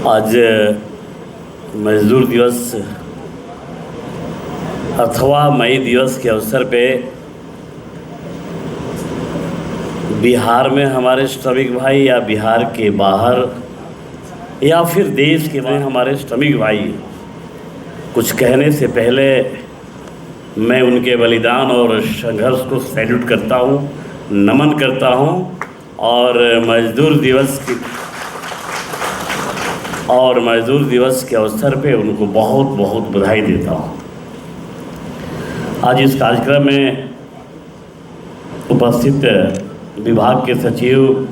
आज मजदूर दिवस अथवा मई दिवस के अवसर पे बिहार में हमारे श्रमिक भाई या बिहार के बाहर या फिर देश के में हमारे श्रमिक भाई कुछ कहने से पहले मैं उनके बलिदान और संघर्ष को सैल्यूट करता हूँ, नमन करता हूँ और मजदूर दिवस के अवसर पे उनको बहुत बहुत बधाई देता हूँ। आज इस कार्यक्रम में उपस्थित विभाग के सचिव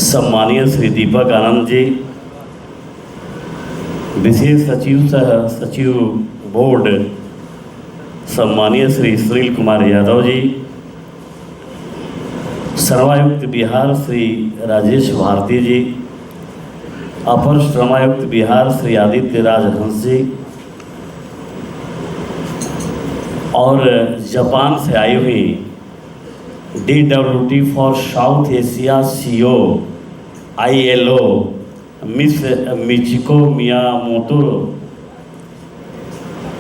सम्मानीय श्री दीपक आनंद जी, विशेष सचिव सह सचिव बोर्ड सम्मानीय श्री सुनील कुमार यादव जी, श्रमायुक्त बिहार श्री राजेश भारती जी, अपर श्रमायुक्त बिहार श्री आदित्य राजहंस जी और जापान से आई हुई DWT for South Asia CEO ILO miss Michiko Miyamoto,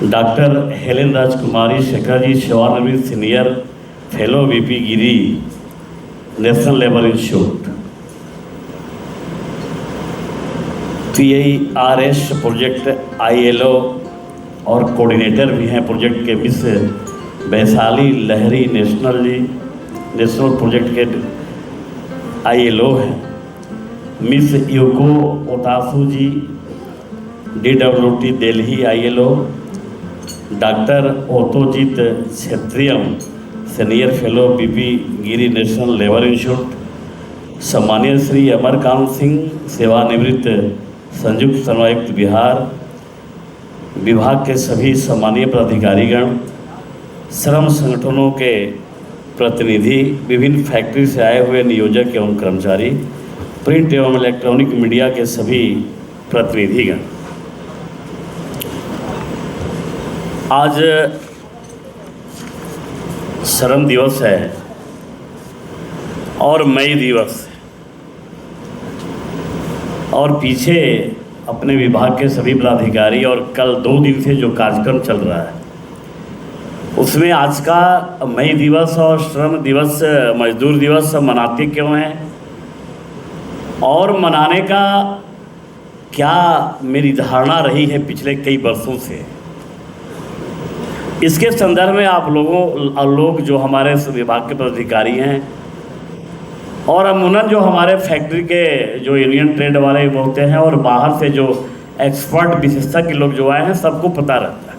doctor Helen Rajkumari Shekhar ji, सेवानिवृत्त senior fellow VP Giri national labour institute, PIRS project ILO और कोऑर्डिनेटर भी हैं प्रोजेक्ट के miss Vaishali Lahiri national project के ILO हैं, miss Yuko Otasu ji DWT Delhi ILO, doctor Otojit Kshetrimayum senior fellow BP Giri national labour institute, सम्मानीय श्री अमरकांत सिंह सेवानिवृत्त संयुक्त श्रमायुक्त बिहार, विभाग के सभी सम्मानीय पदाधिकारीगण, श्रम संगठनों के प्रतिनिधि, विभिन्न फैक्ट्री से आए हुए नियोजक एवं कर्मचारी, प्रिंट एवं इलेक्ट्रॉनिक मीडिया के सभी प्रतिनिधिगण, आज श्रम दिवस है और मई दिवस है और पीछे अपने विभाग के सभी पदाधिकारी और कल 2 दिन से जो कार्यक्रम चल रहा है उसमें आज का मई दिवस और श्रम दिवस मजदूर दिवस मनाते क्यों हैं और मनाने का क्या मेरी धारणा रही है पिछले कई वर्षों से, इसके संदर्भ में आप लोग जो हमारे विभाग के पदाधिकारी हैं और अमूमन जो हमारे फैक्ट्री के जो यूनियन ट्रेड वाले होते हैं और बाहर से जो एक्सपर्ट विशेषज्ञ लोग जो आए हैं सबको पता रहता है,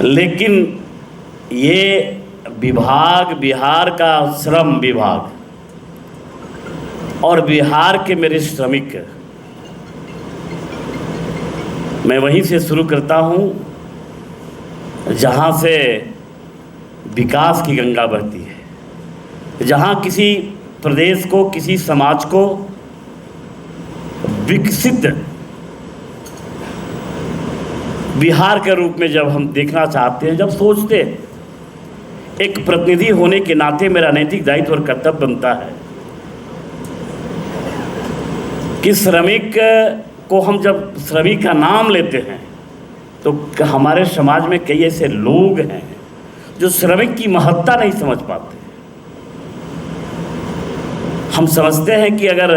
लेकिन ये विभाग बिहार का श्रम विभाग और बिहार के मेरे श्रमिक, मैं वहीं से शुरू करता हूँ जहाँ से विकास की गंगा बहती है, जहाँ किसी प्रदेश को किसी समाज को विकसित बिहार के रूप में जब हम देखना चाहते हैं, जब सोचते हैं, एक प्रतिनिधि होने के नाते मेरा नैतिक दायित्व और कर्तव्य बनता है कि श्रमिक को हम जब श्रमिक का नाम लेते हैं तो हमारे समाज में कई ऐसे लोग हैं जो श्रमिक की महत्ता नहीं समझ पाते। हम समझते हैं कि अगर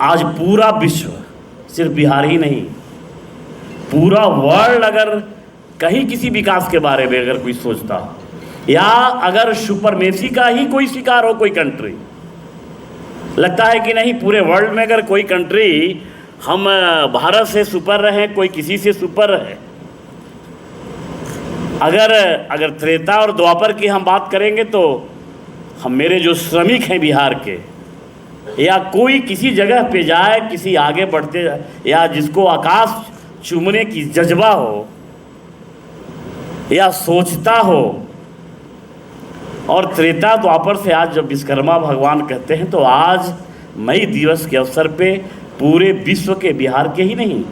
आज पूरा विश्व, सिर्फ बिहार ही नहीं, पूरा वर्ल्ड अगर कहीं किसी विकास के बारे में अगर कोई सोचता या अगर सुपरमेसी का ही कोई शिकार हो कोई कंट्री, लगता है कि नहीं पूरे वर्ल्ड में अगर कोई कंट्री हम भारत से सुपर रहे, कोई किसी से सुपर है, अगर त्रेता और द्वापर की हम बात करेंगे तो हम मेरे जो श्रमिक हैं बिहार के या कोई किसी जगह पे जाए, किसी आगे बढ़ते या जिसको आकाश चूमने की जज्बा हो या सोचता हो, और त्रेता द्वापर से आज जब विश्वकर्मा भगवान कहते हैं तो आज मई दिवस के अवसर पे पूरे विश्व के, बिहार के ही नहीं,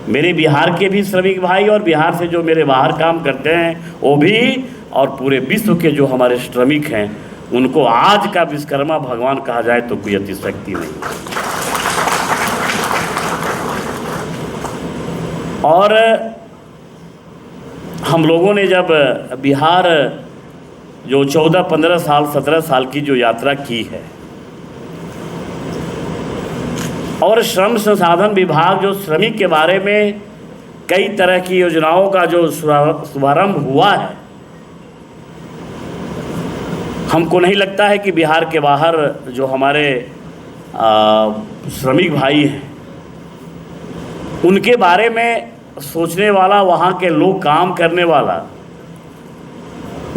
मेरे बिहार के भी श्रमिक भाई और बिहार से जो मेरे बाहर काम करते हैं वो भी, और पूरे विश्व के जो हमारे श्रमिक हैं उनको आज का विश्वकर्मा भगवान कहा जाए तो कोई अतिशक्ति नहीं। और हम लोगों ने जब बिहार जो 14, 15 साल, 17 साल की जो यात्रा की है, और श्रम संसाधन विभाग जो श्रमिक के बारे में कई तरह की योजनाओं का जो शुभारंभ हुआ है, हमको नहीं लगता है कि बिहार के बाहर जो हमारे श्रमिक भाई हैं उनके बारे में सोचने वाला, वहाँ के लोग काम करने वाला,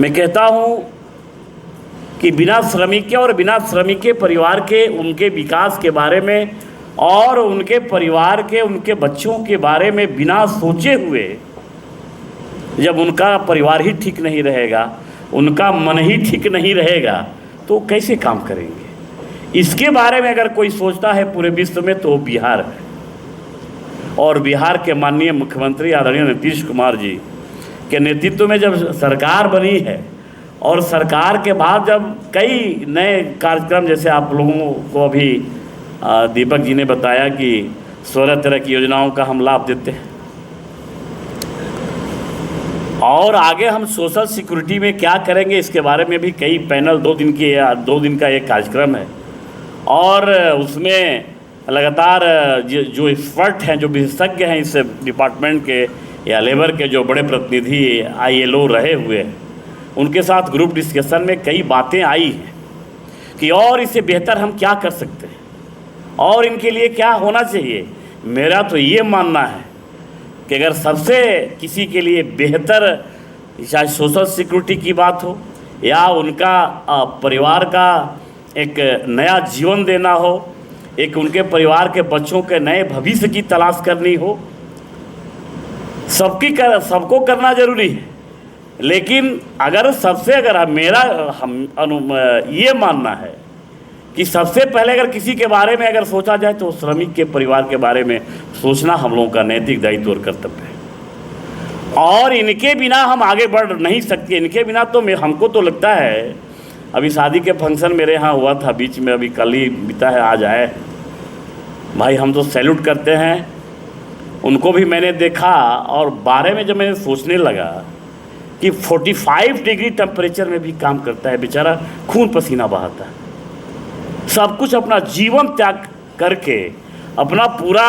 मैं कहता हूँ कि बिना श्रमिक के और बिना श्रमिक के परिवार के उनके विकास के बारे में और उनके परिवार के, उनके बच्चों के बारे में बिना सोचे हुए, जब उनका परिवार ही ठीक नहीं रहेगा, उनका मन ही ठीक नहीं रहेगा, तो कैसे काम करेंगे। इसके बारे में अगर कोई सोचता है पूरे विश्व में तो बिहार है। और बिहार के माननीय मुख्यमंत्री आदरणीय नीतीश कुमार जी के नेतृत्व में जब सरकार बनी है, और सरकार के बाद जब कई नए कार्यक्रम, जैसे आप लोगों को अभी दीपक जी ने बताया कि 16 तरह की योजनाओं का हम लाभ देते हैं, और आगे हम सोशल सिक्योरिटी में क्या करेंगे इसके बारे में भी कई पैनल, 2 दिन का एक कार्यक्रम है, और उसमें लगातार जो एक्सपर्ट हैं, जो विशेषज्ञ हैं इस डिपार्टमेंट के या लेबर के, जो बड़े प्रतिनिधि ILO रहे हुए हैं, उनके साथ ग्रुप डिस्कशन में कई बातें आई हैं कि और इससे बेहतर हम क्या कर सकते हैं और इनके लिए क्या होना चाहिए। मेरा तो ये मानना है कि अगर सबसे किसी के लिए बेहतर, चाहे सोशल सिक्योरिटी की बात हो या उनका परिवार का एक नया जीवन देना हो, एक उनके परिवार के बच्चों के नए भविष्य की तलाश करनी हो, सबको करना जरूरी है। लेकिन अगर ये मानना है कि सबसे पहले अगर किसी के बारे में अगर सोचा जाए तो श्रमिक के परिवार के बारे में सोचना हम लोगों का नैतिक दायित्व और कर्तव्य है, और इनके बिना हम आगे बढ़ नहीं सकते। इनके बिना तो हमको तो लगता है, अभी शादी के फंक्शन मेरे यहाँ हुआ था बीच में, अभी कल ही बीता है, आज आए भाई, हम तो सैल्यूट करते हैं उनको भी। मैंने देखा और बारे में जब मैंने सोचने लगा कि 45 डिग्री टेम्परेचर में भी काम करता है बेचारा, खून पसीना बहाता है, सब कुछ अपना जीवन त्याग करके अपना पूरा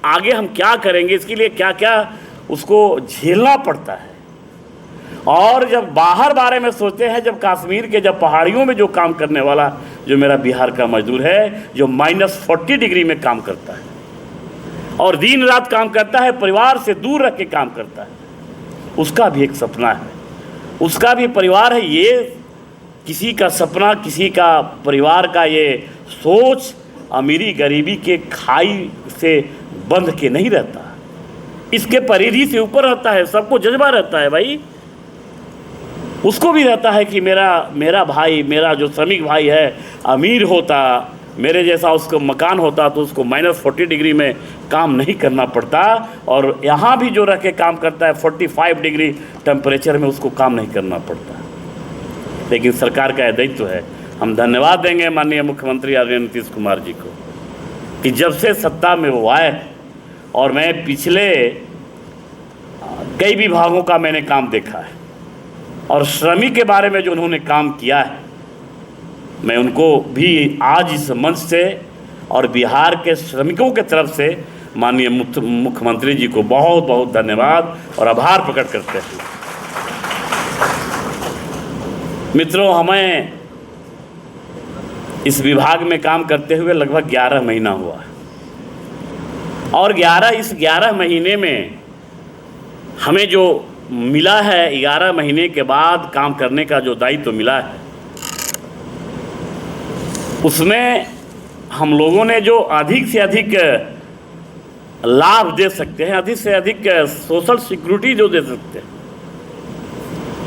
आगे हम क्या करेंगे इसके लिए क्या क्या उसको झेलना पड़ता है। और जब बाहर बारे में सोचते हैं, जब कश्मीर के जब पहाड़ियों में जो काम करने वाला जो मेरा बिहार का मजदूर है, जो -40 डिग्री में काम करता है और दिन रात काम करता है, परिवार से दूर रह के काम करता है, उसका भी एक सपना है, उसका भी परिवार है। ये किसी का सपना, किसी का परिवार का ये सोच अमीरी गरीबी के खाई से बंध के नहीं रहता, इसके परिधि से ऊपर रहता है। सबको जज्बा रहता है भाई, उसको भी रहता है कि मेरा भाई, मेरा जो श्रमिक भाई है अमीर होता, मेरे जैसा उसको मकान होता तो उसको -40 डिग्री में काम नहीं करना पड़ता, और यहाँ भी जो रह के काम करता है 45 डिग्री टेम्परेचर में उसको काम नहीं करना पड़ता। लेकिन सरकार का यह दायित्व है। हम धन्यवाद देंगे माननीय मुख्यमंत्री आदरणीय नीतीश कुमार जी को कि जब से सत्ता में वो आए, और मैं पिछले कई विभागों का मैंने काम देखा है, और श्रमिक के बारे में जो उन्होंने काम किया है, मैं उनको भी आज इस मंच से और बिहार के श्रमिकों के तरफ से माननीय मुख्यमंत्री जी को बहुत बहुत धन्यवाद और आभार प्रकट करते हैं। मित्रों, हमें इस विभाग में काम करते हुए लगभग 11 महीना हुआ है, और इस 11 महीने में हमें जो मिला है, 11 महीने के बाद काम करने का जो दायित्व मिला है, उसमें हम लोगों ने जो अधिक से अधिक लाभ दे सकते हैं, अधिक से अधिक सोशल सिक्योरिटी जो दे सकते हैं,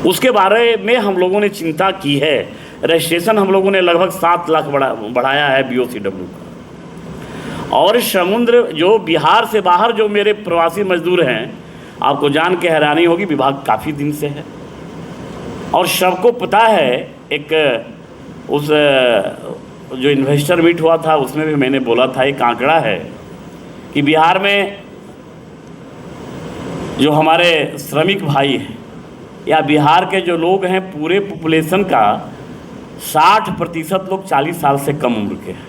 उसके बारे में हम लोगों ने चिंता की है। रजिस्ट्रेशन हम लोगों ने लगभग 7 लाख बढ़ाया है BOCW का। और समुद्र जो बिहार से बाहर जो मेरे प्रवासी मजदूर हैं, आपको जान के हैरानी होगी, विभाग काफ़ी दिन से है और सबको पता है। एक उस जो इन्वेस्टर मीट हुआ था उसमें भी मैंने बोला था, एक आंकड़ा है कि बिहार में जो हमारे श्रमिक भाई हैं या बिहार के जो लोग हैं, पूरे पॉपुलेशन का 60% लोग 40 साल से कम उम्र के हैं।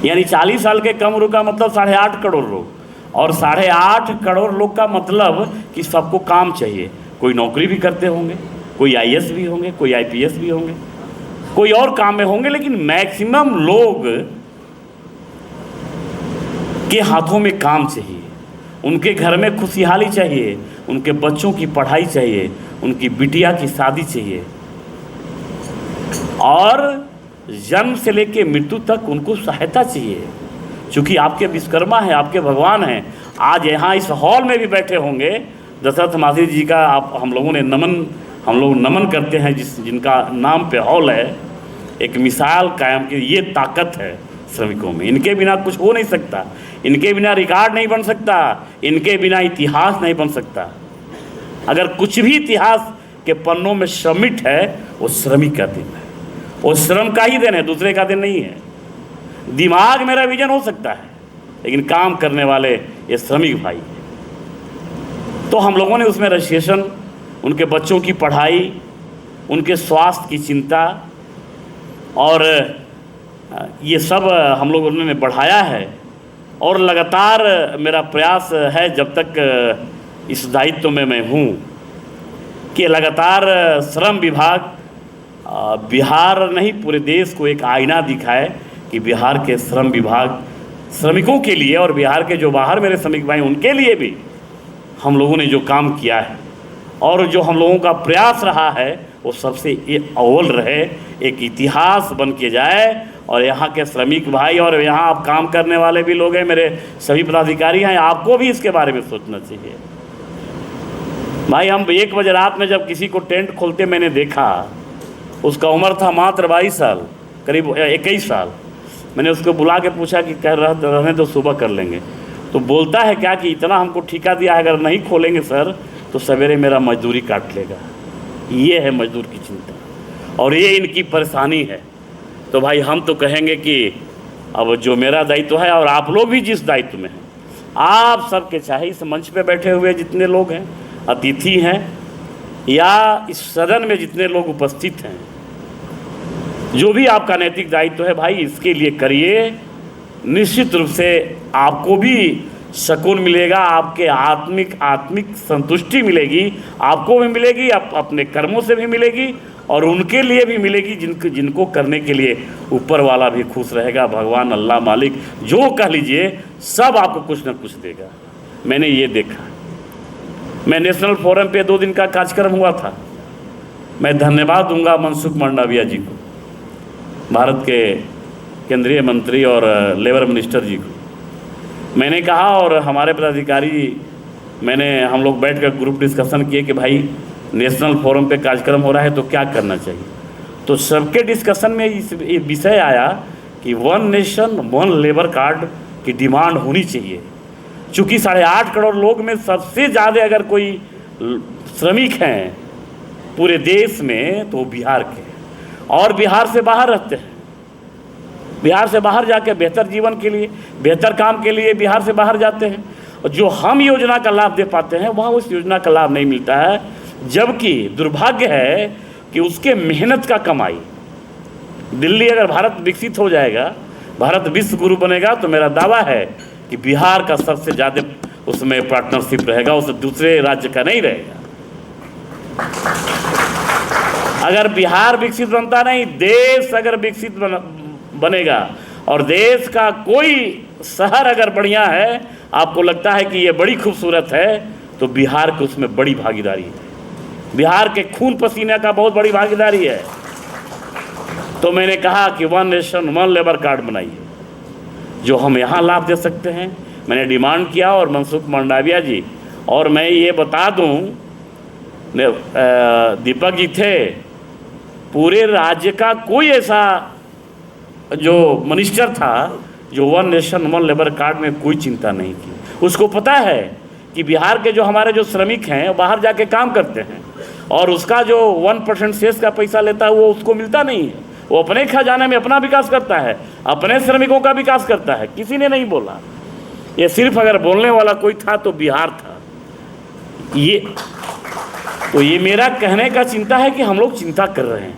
यानी 40 साल के कम उम्र का मतलब 8.5 करोड़ लोग, और 8.5 करोड़ लोग का मतलब कि सबको काम चाहिए। कोई नौकरी भी करते होंगे, कोई आईएएस भी होंगे, कोई आईपीएस भी होंगे, कोई और काम में होंगे, लेकिन मैक्सिमम लोग के हाथों में काम चाहिए, उनके घर में खुशहाली चाहिए, उनके बच्चों की पढ़ाई चाहिए, उनकी बिटिया की शादी चाहिए, और जन्म से लेके मृत्यु तक उनको सहायता चाहिए। क्योंकि आपके विश्वकर्मा हैं, आपके भगवान हैं। आज यहाँ इस हॉल में भी बैठे होंगे, दशरथ मांझी जी का हम लोग नमन करते हैं, जिनका नाम पे हॉल है। एक मिसाल कायम की ये ताकत है श्रमिकों में। इनके बिना कुछ हो नहीं सकता, इनके बिना रिकॉर्ड नहीं बन सकता, इनके बिना इतिहास नहीं बन सकता। अगर कुछ भी इतिहास के पन्नों में सबमिट है, वो श्रमिक का दिन है, वो श्रम का ही दिन है, दूसरे का दिन नहीं है। दिमाग मेरा विजन हो सकता है, लेकिन काम करने वाले ये श्रमिक भाई। तो हम लोगों ने उसमें रजिस्ट्रेशन, उनके बच्चों की पढ़ाई, उनके स्वास्थ्य की चिंता, और ये सब हम लोगों ने बढ़ाया है। और लगातार मेरा प्रयास है, जब तक इस दायित्व में मैं हूँ, कि लगातार श्रम विभाग बिहार नहीं पूरे देश को एक आईना दिखाए कि बिहार के श्रम विभाग श्रमिकों के लिए, और बिहार के जो बाहर मेरे श्रमिक भाई उनके लिए भी हम लोगों ने जो काम किया है, और जो हम लोगों का प्रयास रहा है, वो सबसे अव्वल रहे, एक इतिहास बन के जाए। और यहाँ के श्रमिक भाई और यहाँ आप काम करने वाले भी लोग हैं, मेरे सभी पदाधिकारी हैं, आपको भी इसके बारे में सोचना चाहिए। भाई हम 1 बजे रात में जब किसी को टेंट खोलते मैंने देखा, उसका उम्र था मात्र 22 साल, करीब 21 साल। मैंने उसको बुला के पूछा कि रहने तो सुबह कर लेंगे। तो बोलता है क्या कि इतना हमको ठेका दिया है, अगर नहीं खोलेंगे सर तो सवेरे मेरा मजदूरी काट लेगा। ये है मजदूर की चिंता, और ये इनकी परेशानी है। तो भाई हम तो कहेंगे कि अब जो मेरा दायित्व है, और आप लोग भी जिस दायित्व में हैं, आप सबके, चाहे इस मंच पे बैठे हुए जितने लोग हैं, अतिथि हैं, या इस सदन में जितने लोग उपस्थित हैं, जो भी आपका नैतिक दायित्व है भाई, इसके लिए करिए। निश्चित रूप से आपको भी सुकून मिलेगा, आपके आत्मिक संतुष्टि मिलेगी, आपको भी मिलेगी, अपने कर्मों से भी मिलेगी, और उनके लिए भी मिलेगी जिनको करने के लिए ऊपर वाला भी खुश रहेगा। भगवान, अल्लाह, मालिक, जो कह लीजिए, सब आपको कुछ न कुछ देगा। मैंने ये देखा। मैं नेशनल फोरम पे 2 दिन का कार्यक्रम हुआ था। मैं धन्यवाद दूंगा मनसुख मंडाविया जी को, भारत के केंद्रीय मंत्री और लेबर मिनिस्टर जी को। मैंने कहा, और हमारे पदाधिकारी, हम लोग बैठकर ग्रुप डिस्कशन किए कि भाई नेशनल फोरम पे कार्यक्रम हो रहा है तो क्या करना चाहिए। तो सबके डिस्कशन में इस विषय आया कि 1 नेशन 1 लेबर कार्ड की डिमांड होनी चाहिए। चूँकि 8.5 करोड़ लोग में सबसे ज़्यादा अगर कोई श्रमिक हैं पूरे देश में, तो बिहार के, और बिहार से बाहर रहते हैं। बिहार से बाहर जाके बेहतर जीवन के लिए, बेहतर काम के लिए बिहार से बाहर जाते हैं, और जो हम योजना का लाभ दे पाते हैं, वहाँ उस योजना का लाभ नहीं मिलता है। जबकि दुर्भाग्य है कि उसके मेहनत का कमाई, दिल्ली अगर भारत विकसित हो जाएगा, भारत विश्व गुरु बनेगा, तो मेरा दावा है कि बिहार का सबसे ज़्यादा उसमें पार्टनरशिप रहेगा, उस दूसरे राज्य का नहीं रहेगा। अगर बिहार विकसित बनता नहीं, देश अगर विकसित बनेगा, और देश का कोई शहर अगर बढ़िया है, आपको लगता है कि ये बड़ी खूबसूरत है, तो बिहार की उसमें बड़ी भागीदारी है। बिहार के खून पसीने का बहुत बड़ी भागीदारी है। तो मैंने कहा कि 1 नेशन 1 लेबर कार्ड बनाइए, जो हम यहाँ लाभ दे सकते हैं। मैंने डिमांड किया, और मनसुख मंडाविया जी, और मैं ये बता दूँ, दीपक जी थे, पूरे राज्य का कोई ऐसा जो मिनिस्टर था जो 1 नेशन 1 लेबर कार्ड में कोई चिंता नहीं की। उसको पता है कि बिहार के जो हमारे जो श्रमिक हैं बाहर जाके काम करते हैं, और उसका जो 1% सेस का पैसा लेता है वो उसको मिलता नहीं है, वो अपने खजाने में अपना विकास करता है, अपने श्रमिकों का विकास करता है, किसी ने नहीं बोला। ये सिर्फ अगर बोलने वाला कोई था तो बिहार था। ये मेरा कहने का चिंता है कि हम लोग चिंता कर रहे हैं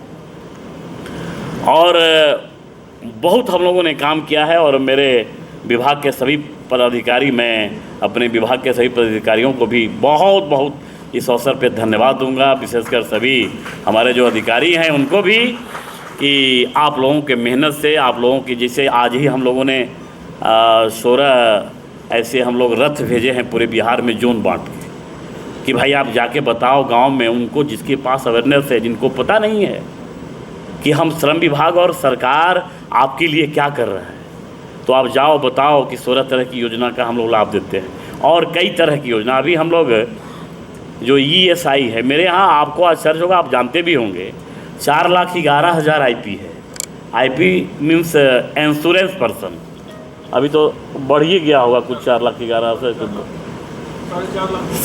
और बहुत हम लोगों ने काम किया है। और मेरे विभाग के सभी पदाधिकारी, मैं अपने विभाग के सभी पदाधिकारियों को भी बहुत बहुत इस अवसर पे धन्यवाद दूंगा, विशेषकर सभी हमारे जो अधिकारी हैं उनको भी, कि आप लोगों के मेहनत से, आप लोगों की, जैसे आज ही हम लोगों ने 16 ऐसे हम लोग रथ भेजे हैं पूरे बिहार में जोन बांट के, कि भाई आप जाके बताओ गांव में उनको, जिसके पास अवेयरनेस है, जिनको पता नहीं है कि हम श्रम विभाग और सरकार आपके लिए क्या कर रहा है, तो आप जाओ बताओ कि 16 तरह की योजना का हम लोग लाभ देते हैं और कई तरह की योजना। अभी हम लोग जो ESI है, मेरे यहाँ आपको आश्चर्य होगा, आप जानते भी होंगे, 4,11,000 IP है। IP मीन्स इंश्योरेंस पर्सन, अभी तो बढ़ ही गया होगा कुछ, 4,11,000 से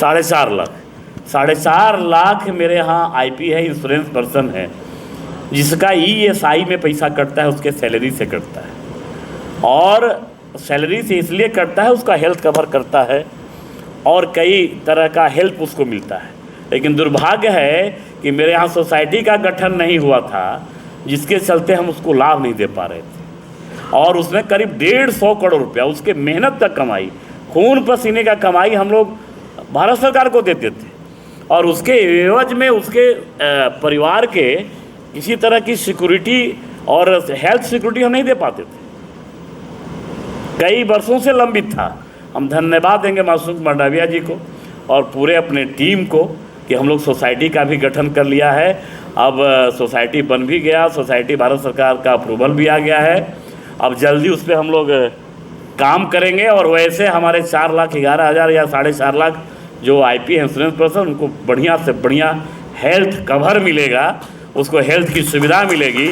4.5 लाख मेरे यहाँ IP है, इंश्योरेंस पर्सन है, जिसका ESI में पैसा कटता है, उसके सैलरी से कटता है। और सैलरी से इसलिए कटता है, उसका हेल्थ कवर करता है और कई तरह का हेल्प उसको मिलता है। लेकिन दुर्भाग्य है कि मेरे यहाँ सोसाइटी का गठन नहीं हुआ था, जिसके चलते हम उसको लाभ नहीं दे पा रहे थे। और उसमें करीब 150 करोड़ रुपया उसके मेहनत का कमाई, खून पसीने का कमाई हम लोग भारत सरकार को देते थे, और उसके एवज में उसके परिवार के किसी तरह की सिक्योरिटी और हेल्थ सिक्योरिटी हम नहीं दे पाते थे। कई वर्षों से लंबित था। हम धन्यवाद देंगे मासूम मंडाविया जी को और पूरे अपने टीम को कि हम लोग सोसाइटी का भी गठन कर लिया है। अब सोसाइटी बन भी गया, सोसाइटी भारत सरकार का अप्रूवल भी आ गया है। अब जल्दी उस पर हम लोग काम करेंगे और वैसे हमारे 4,11,000 या 4.5 लाख जो IP इंश्योरेंस पर्सन, उनको बढ़िया से बढ़िया हेल्थ कवर मिलेगा, उसको हेल्थ की सुविधा मिलेगी,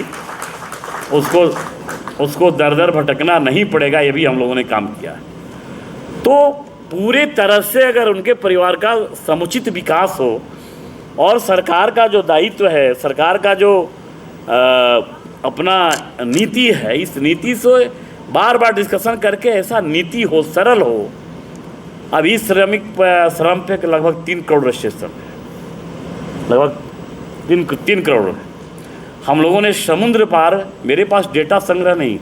उसको दर दर भटकना नहीं पड़ेगा। ये भी हम लोगों ने काम किया है। तो पूरे तरह से अगर उनके परिवार का समुचित विकास हो और सरकार का जो दायित्व है, सरकार का जो अपना नीति है, इस नीति से बार बार डिस्कशन करके ऐसा नीति हो, सरल हो। अभी श्रम पे लगभग 3 करोड़ रजिस्ट्रेशन है, लगभग 3 करोड़ है। हम लोगों ने समुद्र पार, मेरे पास डेटा संग्रह नहीं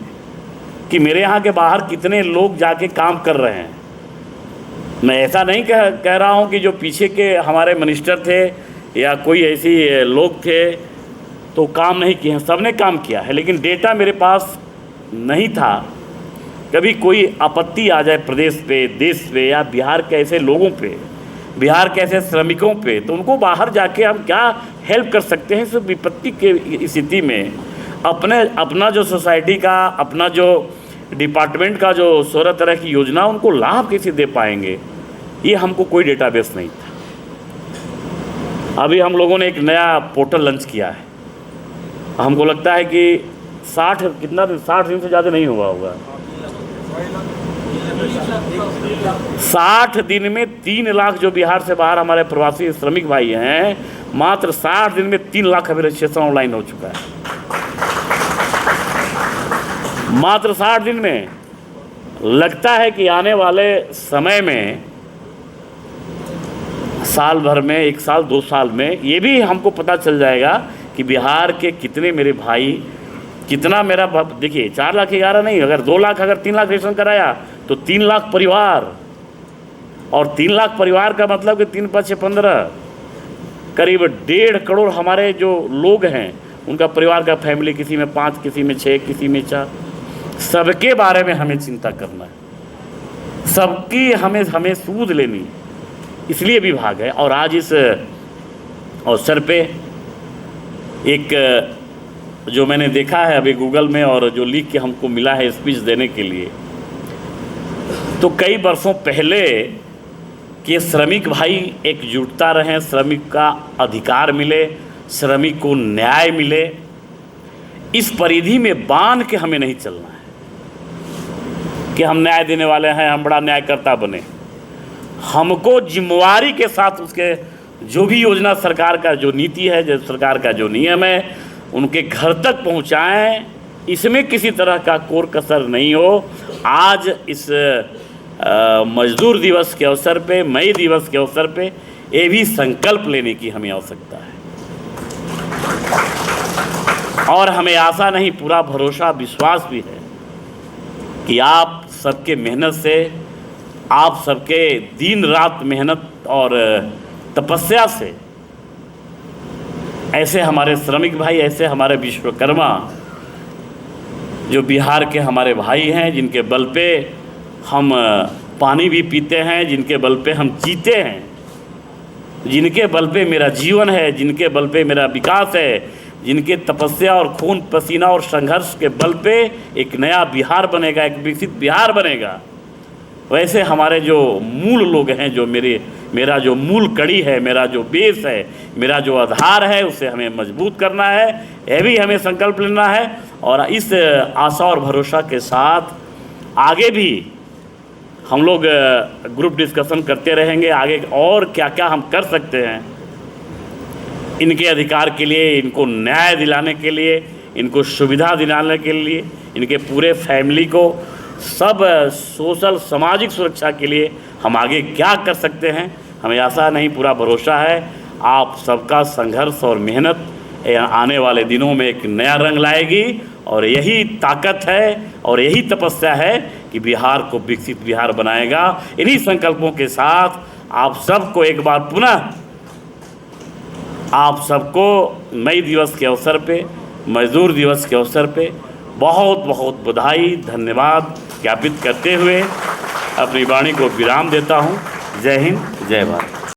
कि मेरे यहाँ के बाहर कितने लोग जाके काम कर रहे हैं। मैं ऐसा नहीं कह रहा हूँ कि जो पीछे के हमारे मिनिस्टर थे या कोई ऐसी लोग थे तो काम नहीं किए हैं, सब ने काम किया है, लेकिन डेटा मेरे पास नहीं था। कभी कोई आपत्ति आ जाए प्रदेश पे, देश पे या बिहार के ऐसे लोगों पे, बिहार के ऐसे श्रमिकों पे, तो उनको बाहर जाके हम क्या हेल्प कर सकते हैं इस विपत्ति के स्थिति में। अपना जो सोसाइटी का, अपना जो डिपार्टमेंट का जो 16 तरह की योजना, उनको लाभ कैसे दे पाएंगे, ये हमको कोई डेटाबेस नहीं था। अभी हम लोगों ने एक नया पोर्टल लॉन्च किया है। हमको लगता है कि 60 दिन से ज़्यादा नहीं हुआ होगा, 60 दिन में 3 लाख जो बिहार से बाहर हमारे प्रवासी श्रमिक भाई हैं, मात्र 60 दिन में 3 लाख अभी रजिस्ट्रेशन ऑनलाइन हो चुका है। मात्र 60 दिन में। लगता है कि आने वाले समय में, साल भर में, 1 साल 2 साल में, ये भी हमको पता चल जाएगा कि बिहार के कितने मेरे भाई, कितना मेरा, देखिए 4,11,000 नहीं, अगर 2 लाख, अगर 3 लाख रजिस्ट्रेशन कराया तो 3 लाख परिवार, और 3 लाख परिवार का मतलब कि 3 × 5 = 15, करीब 1.5 करोड़ हमारे जो लोग हैं, उनका परिवार का फैमिली, किसी में 5, किसी में 6, किसी में 4, सबके बारे में हमें चिंता करना है, सबकी हमें सूद लेनी है। इसलिए विभाग है। और आज इस अवसर पे एक जो मैंने देखा है अभी गूगल में और जो लिख के हमको मिला है स्पीच देने के लिए, तो कई वर्षों पहले कि श्रमिक भाई एकजुटता रहें, श्रमिक का अधिकार मिले, श्रमिक को न्याय मिले, इस परिधि में बांध के हमें नहीं चलना है कि हम न्याय देने वाले हैं, हम बड़ा न्यायकर्ता बने। हमको जिम्मेवारी के साथ उसके जो भी योजना सरकार का जो नीति है, जो सरकार का जो नियम है, उनके घर तक पहुंचाएं, इसमें किसी तरह का कोर कसर नहीं हो। आज इस मजदूर दिवस के अवसर पे, मई दिवस के अवसर पे ये भी संकल्प लेने की हमें आवश्यकता है और हमें आशा नहीं, पूरा भरोसा विश्वास भी है कि आप सबके मेहनत से, आप सबके दिन रात मेहनत और तपस्या से ऐसे हमारे श्रमिक भाई, ऐसे हमारे विश्वकर्मा जो बिहार के हमारे भाई हैं, जिनके बल पे हम पानी भी पीते हैं, जिनके बल पे हम जीते हैं, जिनके बल पे मेरा जीवन है, जिनके बल पे मेरा विकास है, जिनके तपस्या और खून पसीना और संघर्ष के बल पे एक नया बिहार बनेगा, एक विकसित बिहार बनेगा। वैसे हमारे जो मूल लोग हैं, जो मेरा जो मूल कड़ी है, मेरा जो बेस है, मेरा जो आधार है, उसे हमें मजबूत करना है। यह भी हमें संकल्प लेना है और इस आशा और भरोसा के साथ आगे भी हम लोग ग्रुप डिस्कशन करते रहेंगे। आगे और क्या क्या हम कर सकते हैं इनके अधिकार के लिए, इनको न्याय दिलाने के लिए, इनको सुविधा दिलाने के लिए, इनके पूरे फैमिली को सब सोशल सामाजिक सुरक्षा के लिए हम आगे क्या कर सकते हैं। हमें आशा नहीं, पूरा भरोसा है आप सबका संघर्ष और मेहनत आने वाले दिनों में एक नया रंग लाएगी और यही ताकत है और यही तपस्या है कि बिहार को विकसित बिहार बनाएगा। इन्हीं संकल्पों के साथ आप सबको एक बार पुनः आप सबको मई दिवस के अवसर पे, मजदूर दिवस के अवसर पे बहुत बहुत बधाई, धन्यवाद ज्ञापित करते हुए अपनी वाणी को विराम देता हूँ। जय हिंद, जय भारत।